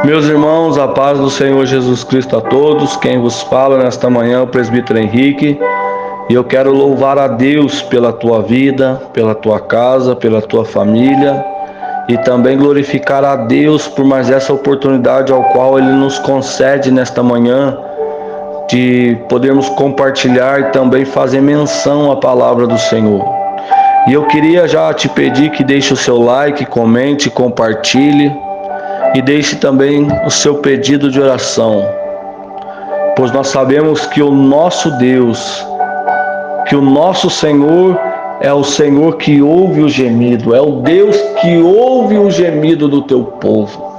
Meus irmãos, a paz do Senhor Jesus Cristo a todos. Quem vos fala nesta manhã é o presbítero Henrique. E eu quero louvar a Deus pela tua vida, pela tua casa, pela tua família. E também glorificar a Deus por mais essa oportunidade ao qual Ele nos concede nesta manhã de podermos compartilhar e também fazer menção à palavra do Senhor. E eu queria já te pedir que deixe o seu like, comente, compartilhe. E deixe também o seu pedido de oração, pois nós sabemos que o nosso Deus, que o nosso Senhor é o Senhor que ouve o gemido, é o Deus que ouve o gemido do teu povo.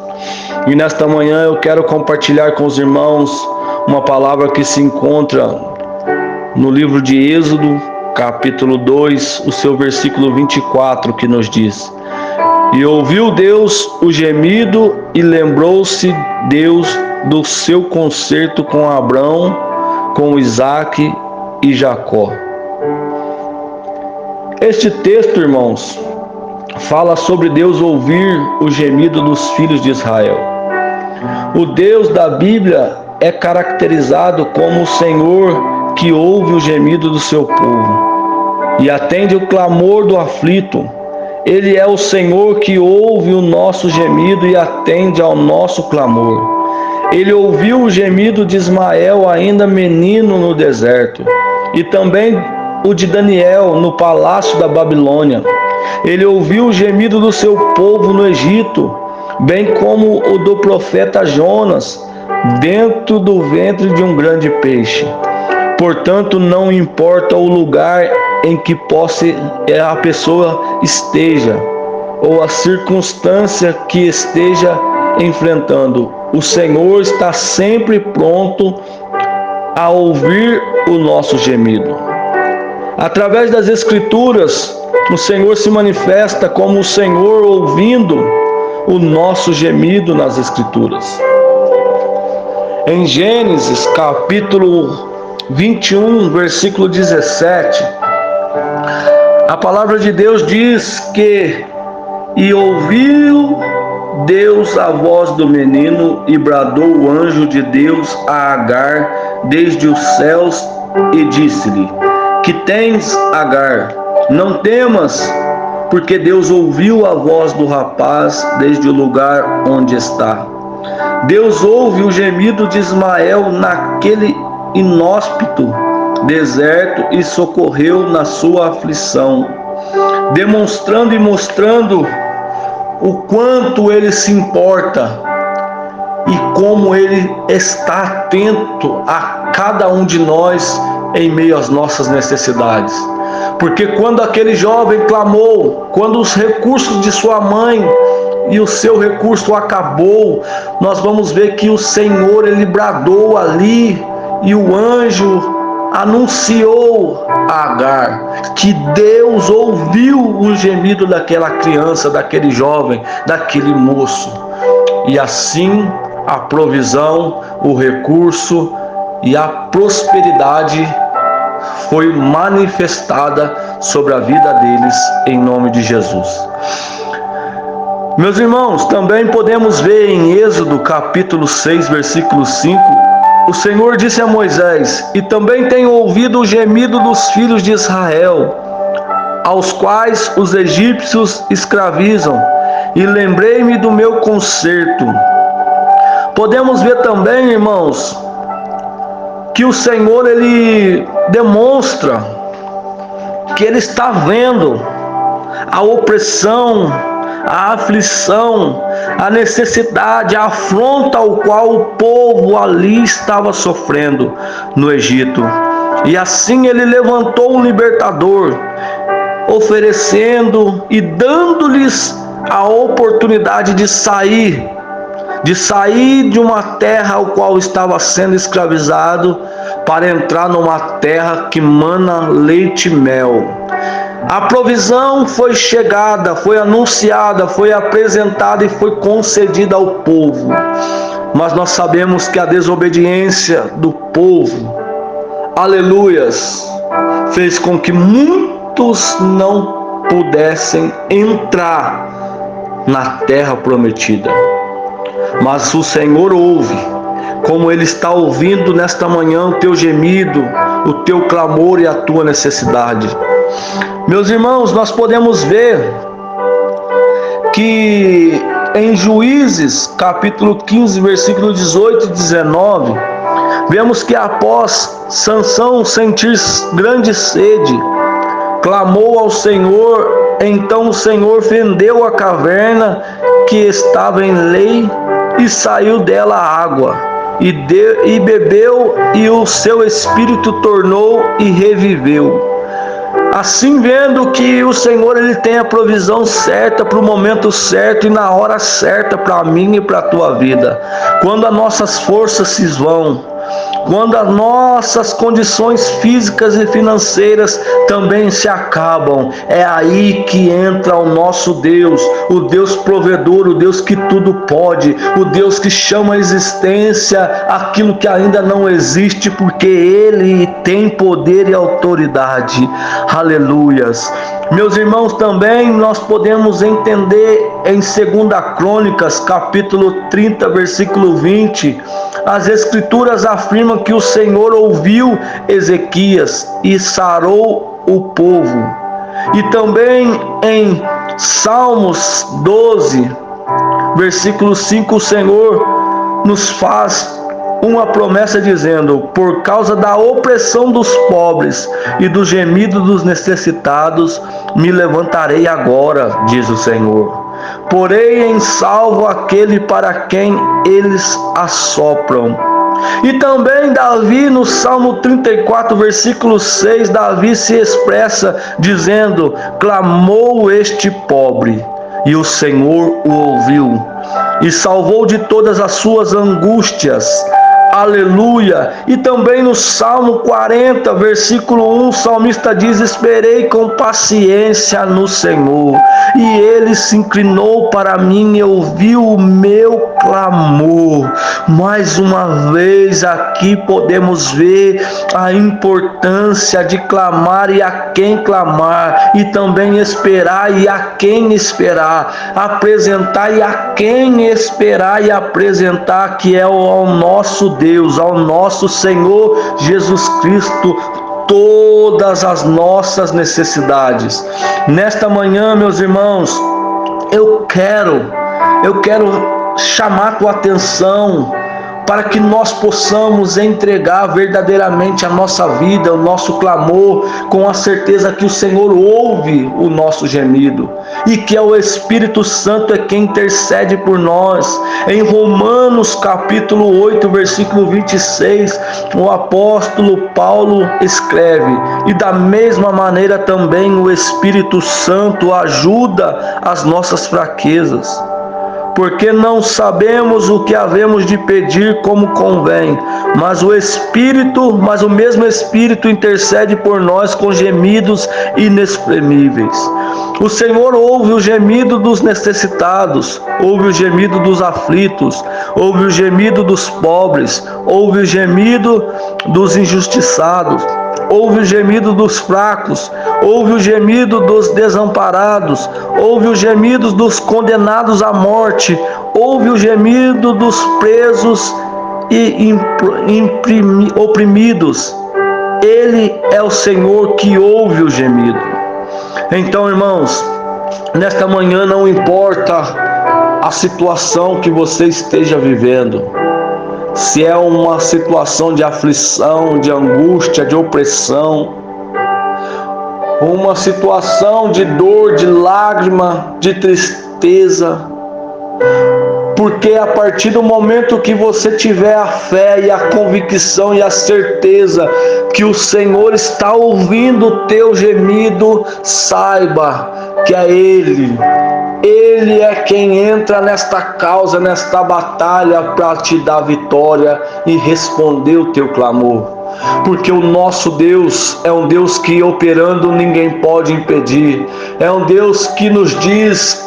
E nesta manhã eu quero compartilhar com os irmãos uma palavra que se encontra no livro de Êxodo, capítulo 2, o seu versículo 24, que nos diz: E ouviu Deus o gemido e lembrou-se Deus do seu concerto com Abraão, com Isaque e Jacó. Este texto, irmãos, fala sobre Deus ouvir o gemido dos filhos de Israel. O Deus da Bíblia é caracterizado como o Senhor que ouve o gemido do seu povo e atende o clamor do aflito. Ele é o Senhor que ouve o nosso gemido e atende ao nosso clamor. Ele ouviu o gemido de Ismael, ainda menino no deserto, e também o de Daniel no palácio da Babilônia. Ele ouviu o gemido do seu povo no Egito, bem como o do profeta Jonas, dentro do ventre de um grande peixe. Portanto, não importa o lugar em que a pessoa esteja, ou a circunstância que esteja enfrentando, o Senhor está sempre pronto a ouvir o nosso gemido. Através das Escrituras, o Senhor se manifesta como o Senhor ouvindo o nosso gemido nas Escrituras. Em Gênesis, capítulo 21, versículo 17, a palavra de Deus diz que: E ouviu Deus a voz do menino, e bradou o anjo de Deus a Agar desde os céus, e disse-lhe: Que tens, Agar? Não temas, porque Deus ouviu a voz do rapaz desde o lugar onde está. Deus ouve o gemido de Ismael naquele inóspito deserto e socorreu na sua aflição, demonstrando e mostrando o quanto Ele se importa e como Ele está atento a cada um de nós em meio às nossas necessidades. Porque quando aquele jovem clamou, quando os recursos de sua mãe e o seu recurso acabou, nós vamos ver que o Senhor, Ele bradou ali, e o anjo anunciou a Agar que Deus ouviu o gemido daquela criança, daquele jovem, daquele moço. E assim a provisão, o recurso e a prosperidade foi manifestada sobre a vida deles, em nome de Jesus. Meus irmãos, também podemos ver em Êxodo capítulo 6, versículo 5, o Senhor disse a Moisés: E também tenho ouvido o gemido dos filhos de Israel, aos quais os egípcios escravizam, e lembrei-me do meu concerto. Podemos ver também, irmãos, que o Senhor, Ele demonstra que Ele está vendo a opressão, a aflição, a necessidade, a afronta ao qual o povo ali estava sofrendo no Egito. E assim Ele levantou um libertador, oferecendo e dando-lhes a oportunidade de sair de uma terra ao qual estava sendo escravizado, para entrar numa terra que mana leite e mel. A provisão foi chegada, foi anunciada, foi apresentada e foi concedida ao povo. Mas nós sabemos que a desobediência do povo, aleluias, fez com que muitos não pudessem entrar na terra prometida. mas o Senhor ouve, como Ele está ouvindo nesta manhã o teu gemido, o teu clamor e a tua necessidade. Meus irmãos, nós podemos ver que em Juízes, capítulo 15, versículo 18 e 19, vemos que após Sansão sentir grande sede, clamou ao Senhor, então o Senhor fendeu a caverna que estava em Lei e saiu dela água, e bebeu, e o seu espírito tornou e reviveu. Assim, vendo que o Senhor ele tem a provisão certa para o momento certo e na hora certa para mim e para a tua vida. Quando as nossas forças se esvão, quando as nossas condições físicas e financeiras também se acabam, é aí que entra o nosso Deus, o Deus provedor, o Deus que tudo pode, o Deus que chama à existência aquilo que ainda não existe, porque Ele tem poder e autoridade. Aleluias. Meus irmãos, também nós podemos entender em 2 Crônicas, capítulo 30, versículo 20, as Escrituras afirmam que o Senhor ouviu Ezequias e sarou o povo. E também em Salmos 12, versículo 5, o Senhor nos faz uma promessa dizendo: por causa da opressão dos pobres e do gemido dos necessitados, me levantarei agora, diz o Senhor. Porei em salvo aquele para quem eles assopram. E também Davi, no Salmo 34, versículo 6, Davi se expressa dizendo: clamou este pobre, e o Senhor o ouviu, e salvou de todas as suas angústias. Aleluia! E também no Salmo 40, versículo 1, o salmista diz: esperei com paciência no Senhor, e Ele se inclinou para mim e ouviu o meu clamor. Mais uma vez aqui podemos ver a importância de clamar e a quem clamar, e também esperar e a quem esperar, apresentar e a quem esperar e apresentar, que é ao nosso Deus, ao nosso Senhor Jesus Cristo, todas as nossas necessidades. Nesta manhã, meus irmãos, eu quero chamar a tua atenção para que nós possamos entregar verdadeiramente a nossa vida, o nosso clamor, com a certeza que o Senhor ouve o nosso gemido e que é o Espírito Santo é quem intercede por nós. Em Romanos capítulo 8, versículo 26, o apóstolo Paulo escreve: e da mesma maneira também o Espírito Santo ajuda as nossas fraquezas, porque não sabemos o que havemos de pedir como convém, mas o mesmo Espírito intercede por nós com gemidos inexprimíveis. O Senhor ouve o gemido dos necessitados, ouve o gemido dos aflitos, ouve o gemido dos pobres, ouve o gemido dos injustiçados, ouve o gemido dos fracos, ouve o gemido dos desamparados, ouve o gemido dos condenados à morte, ouve o gemido dos presos e oprimidos. Ele é o Senhor que ouve o gemido. Então, irmãos, nesta manhã não importa a situação que você esteja vivendo, se é uma situação de aflição, de angústia, de opressão, uma situação de dor, de lágrima, de tristeza, porque a partir do momento que você tiver a fé e a convicção e a certeza que o Senhor está ouvindo o teu gemido, saiba que é Ele é quem entra nesta causa, nesta batalha, para te dar vitória e responder o teu clamor. Porque o nosso Deus é um Deus que operando ninguém pode impedir. É um Deus que nos diz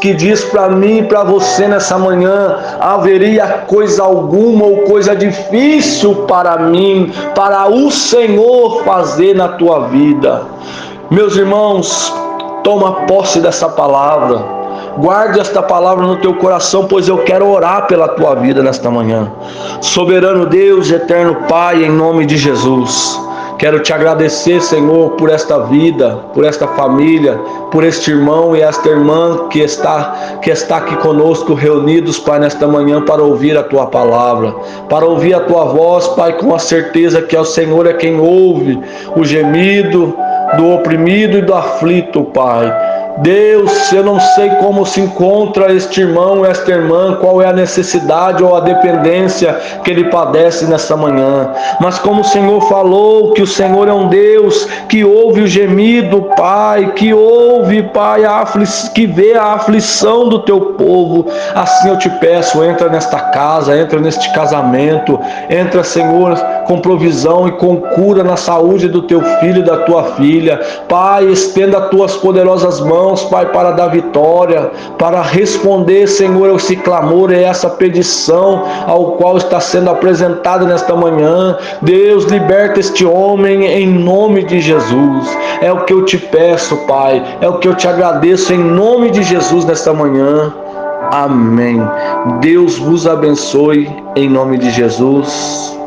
para mim e para você nessa manhã: haveria coisa alguma ou coisa difícil para mim, para o Senhor fazer na tua vida. Meus irmãos, toma posse dessa palavra. Guarde esta palavra no teu coração, pois eu quero orar pela tua vida nesta manhã. Soberano Deus, eterno Pai, em nome de Jesus, quero te agradecer, Senhor, por esta vida, por esta família, por este irmão e esta irmã que está aqui conosco reunidos, Pai, nesta manhã para ouvir a tua palavra, para ouvir a tua voz, Pai, com a certeza que o Senhor é quem ouve o gemido do oprimido e do aflito, Pai. Deus, eu não sei como se encontra este irmão, esta irmã, qual é a necessidade ou a dependência que ele padece nesta manhã, mas como o Senhor falou, que o Senhor é um Deus que ouve o gemido, Pai, que ouve, Pai, que vê a aflição do teu povo, assim eu te peço, entra nesta casa, entra neste casamento, entra, Senhor, com provisão e com cura na saúde do teu filho e da tua filha, Pai, estenda as tuas poderosas mãos, Pai, para dar vitória, para responder, Senhor, esse clamor e essa petição ao qual está sendo apresentado nesta manhã. Deus, liberta este homem em nome de Jesus. É o que eu te peço, Pai, é o que eu te agradeço em nome de Jesus nesta manhã. Amém. Deus vos abençoe em nome de Jesus.